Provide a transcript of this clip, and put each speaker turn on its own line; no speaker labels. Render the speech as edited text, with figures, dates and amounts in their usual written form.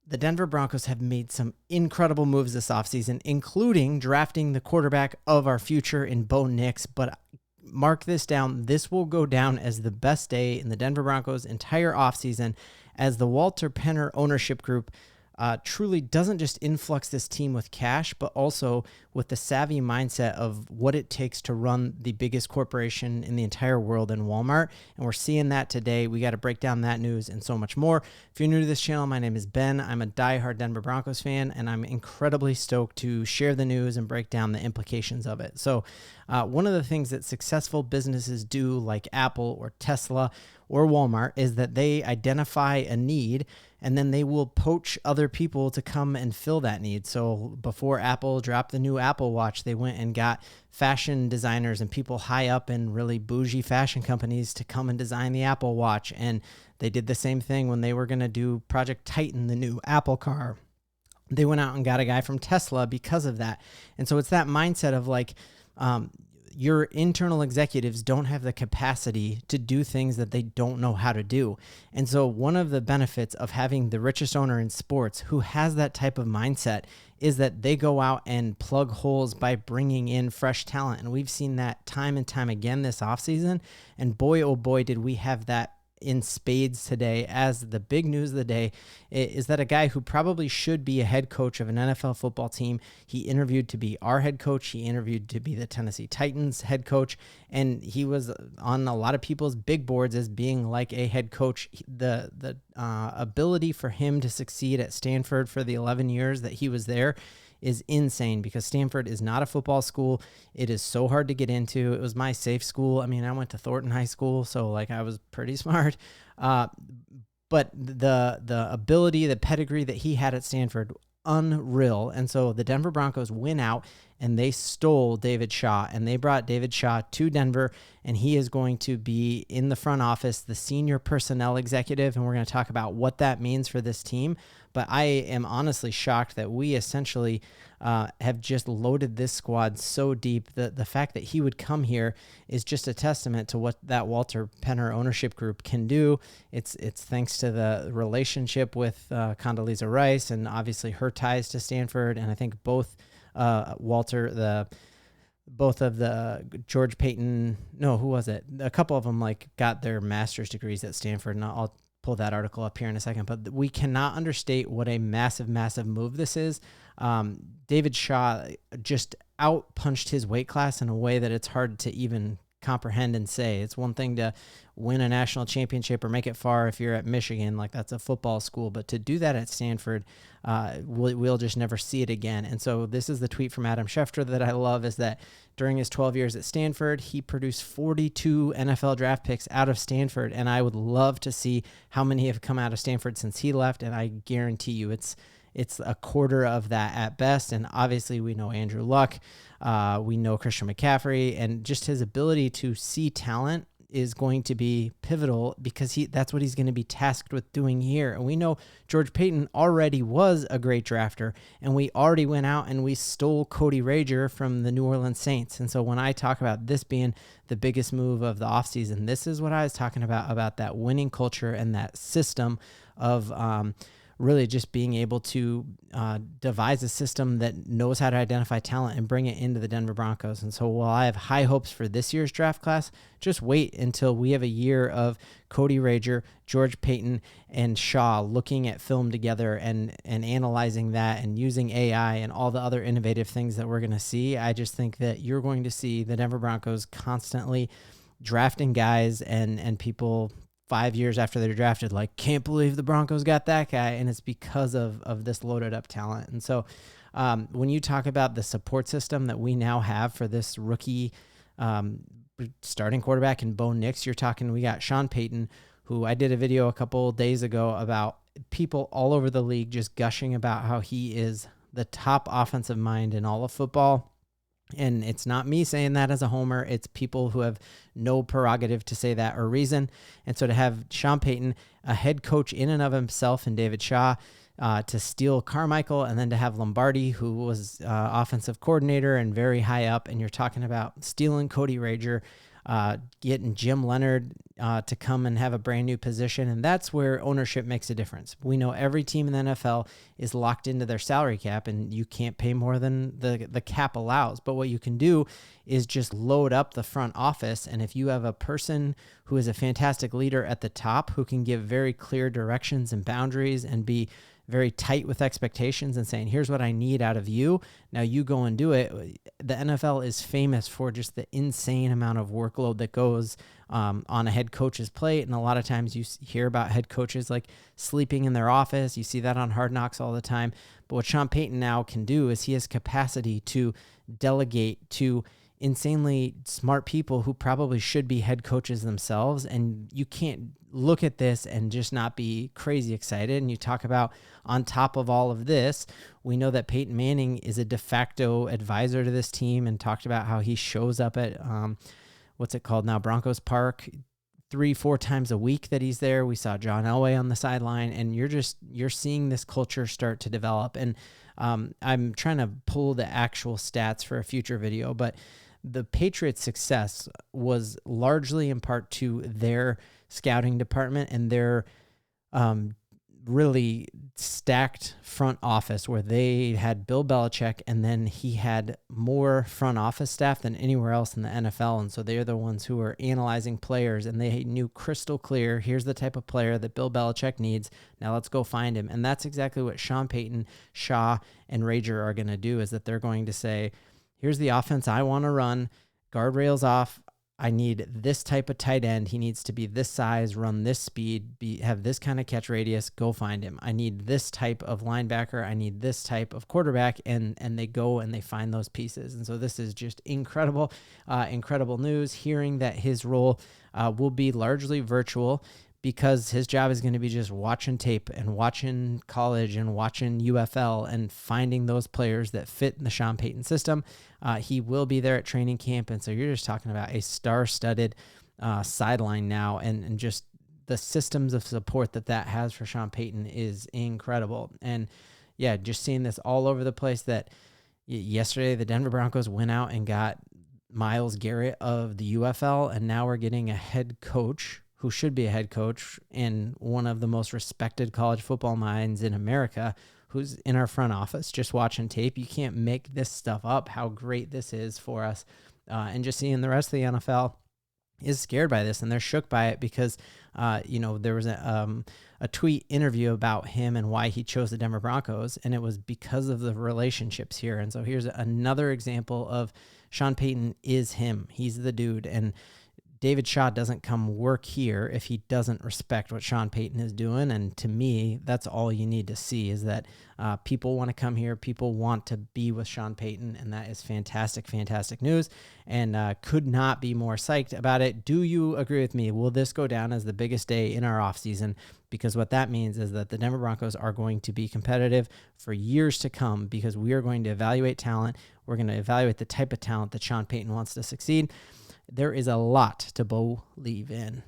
The Denver Broncos have made some incredible moves this offseason, including drafting the quarterback of our future in Bo Nix. But mark this down, this will go down as the best day in the Denver Broncos' entire offseason, as the Walter Penner ownership group truly doesn't just influx this team with cash, but also with the savvy mindset of what it takes to run the biggest corporation in the entire world in Walmart. And we're seeing that today. We got to break down that news and so much more. If you're new to this channel, my name is Ben. I'm a diehard Denver Broncos fan, and I'm incredibly stoked to share the news and break down the implications of it. So one of the things that successful businesses do, like Apple or Tesla or Walmart, is that they identify a need and then they will poach other people to come and fill that need. So before Apple dropped the new Apple Watch, they went and got fashion designers and people high up in really bougie fashion companies to come and design the Apple Watch. And they did the same thing when they were going to do Project Titan, the new Apple car. They went out and got a guy from Tesla because of that. And so it's that mindset of like, your internal executives don't have the capacity to do things that they don't know how to do. And so one of the benefits of having the richest owner in sports who has that type of mindset is that they go out and plug holes by bringing in fresh talent. And we've seen that time and time again this offseason. And boy, oh boy, did we have that in spades today, as the big news of the day is that a guy who probably should be a head coach of an NFL football team, he interviewed to be our head coach. He interviewed to be the Tennessee Titans head coach, and he was on a lot of people's big boards as being like a head coach. The ability for him to succeed at Stanford for the 11 years that he was there is insane, because Stanford is not a football school. It is so hard to get into. It was my safe school. I mean, I went to Thornton High School, so like I was pretty smart. But the ability, the pedigree that he had at Stanford, unreal. And so the Denver Broncos went out and they stole David Shaw, and they brought David Shaw to Denver, and he is going to be in the front office, the senior personnel executive, and we're going to talk about what that means for this team. But I am honestly shocked that we essentially have just loaded this squad so deep that the fact that he would come here is just a testament to what that Walter Penner ownership group can do. It's thanks to the relationship with Condoleezza Rice and obviously her ties to Stanford. And I think both both of the George Paton, no, who was it? A couple of them like got their master's degrees at Stanford, and I'll pull that article up here in a second, but we cannot understate what a massive, massive move this is. David Shaw just out-punched his weight class in a way that it's hard to even comprehend and say. It's one thing to win a national championship or make it far if you're at Michigan, like that's a football school, but to do that at Stanford, we'll just never see it again. And so this is the tweet from Adam Schefter that I love, is that during his 12 years at Stanford, he produced 42 NFL draft picks out of Stanford, and I would love to see how many have come out of Stanford since he left, and I guarantee you it's a quarter of that at best. And obviously we know Andrew Luck, we know Christian McCaffrey, and just his ability to see talent is going to be pivotal, because that's what he's going to be tasked with doing here. And we know George Paton already was a great drafter, and we already went out and we stole Cody Rager from the New Orleans Saints. And so when I talk about this being the biggest move of the offseason, this is what I was talking about that winning culture and that system of really just being able to devise a system that knows how to identify talent and bring it into the Denver Broncos. And so while I have high hopes for this year's draft class, just wait until we have a year of Cody Rager, George Paton, and Shaw looking at film together and analyzing that and using AI and all the other innovative things that we're going to see. I just think that you're going to see the Denver Broncos constantly drafting guys and people 5 years after they're drafted, like, can't believe the Broncos got that guy. And it's because of this loaded up talent. And so when you talk about the support system that we now have for this rookie starting quarterback in Bo Nix, you're talking, we got Shawn Payton, who I did a video a couple days ago about people all over the league just gushing about how he is the top offensive mind in all of football. And it's not me saying that as a homer. It's people who have no prerogative to say that or reason. And so to have Shawn Payton, a head coach in and of himself, and David Shaw, to steal Carmichael, and then to have Lombardi, who was offensive coordinator and very high up, and you're talking about stealing Cody Rager. getting Jim Leonard to come and have a brand new position. And that's where ownership makes a difference. We know every team in the NFL is locked into their salary cap, and you can't pay more than the cap allows. But what you can do is just load up the front office. And if you have a person who is a fantastic leader at the top who can give very clear directions and boundaries and be very tight with expectations and saying, here's what I need out of you, now you go and do it. The NFL is famous for just the insane amount of workload that goes on a head coach's plate. And a lot of times you hear about head coaches like sleeping in their office. You see that on Hard Knocks all the time. But what Shawn Payton now can do is he has capacity to delegate to insanely smart people who probably should be head coaches themselves. And you can't look at this and just not be crazy excited. And you talk about, on top of all of this, we know that Peyton Manning is a de facto advisor to this team, and talked about how he shows up at what's it called now, Broncos Park, 3-4 times a week that he's there. We saw John Elway on the sideline, and you're seeing this culture start to develop. And I'm trying to pull the actual stats for a future video, but the Patriots' success was largely in part to their scouting department and their really stacked front office, where they had Bill Belichick, and then he had more front office staff than anywhere else in the NFL. And so they're the ones who were analyzing players, and they knew crystal clear, here's the type of player that Bill Belichick needs. Now let's go find him. And that's exactly what Shawn Payton, Shaw, and Rager are going to do, is that they're going to say, here's the offense I want to run, guardrails off. I need this type of tight end. He needs to be this size, run this speed, have this kind of catch radius. Go find him. I need this type of linebacker. I need this type of quarterback. And they go and they find those pieces. And so this is just incredible, incredible news. Hearing that his role will be largely virtual, because his job is going to be just watching tape and watching college and watching UFL and finding those players that fit in the Shawn Payton system. He will be there at training camp. And so you're just talking about a star-studded sideline now, and just the systems of support that has for Shawn Payton is incredible. And yeah, just seeing this all over the place, that yesterday the Denver Broncos went out and got Myles Garrett of the UFL, and now we're getting a head coach who should be a head coach and one of the most respected college football minds in America, who's in our front office just watching tape. You can't make this stuff up, how great this is for us. And just seeing the rest of the NFL is scared by this, and they're shook by it, because, there was a tweet interview about him and why he chose the Denver Broncos, and it was because of the relationships here. And so here's another example of Shawn Payton is him. He's the dude. And David Shaw doesn't come work here if he doesn't respect what Shawn Payton is doing. And to me, that's all you need to see, is that people want to come here. People want to be with Shawn Payton, and that is fantastic, fantastic news, and could not be more psyched about it. Do you agree with me? Will this go down as the biggest day in our offseason? Because what that means is that the Denver Broncos are going to be competitive for years to come, because we are going to evaluate talent. We're going to evaluate the type of talent that Shawn Payton wants to succeed. There is a lot to believe in.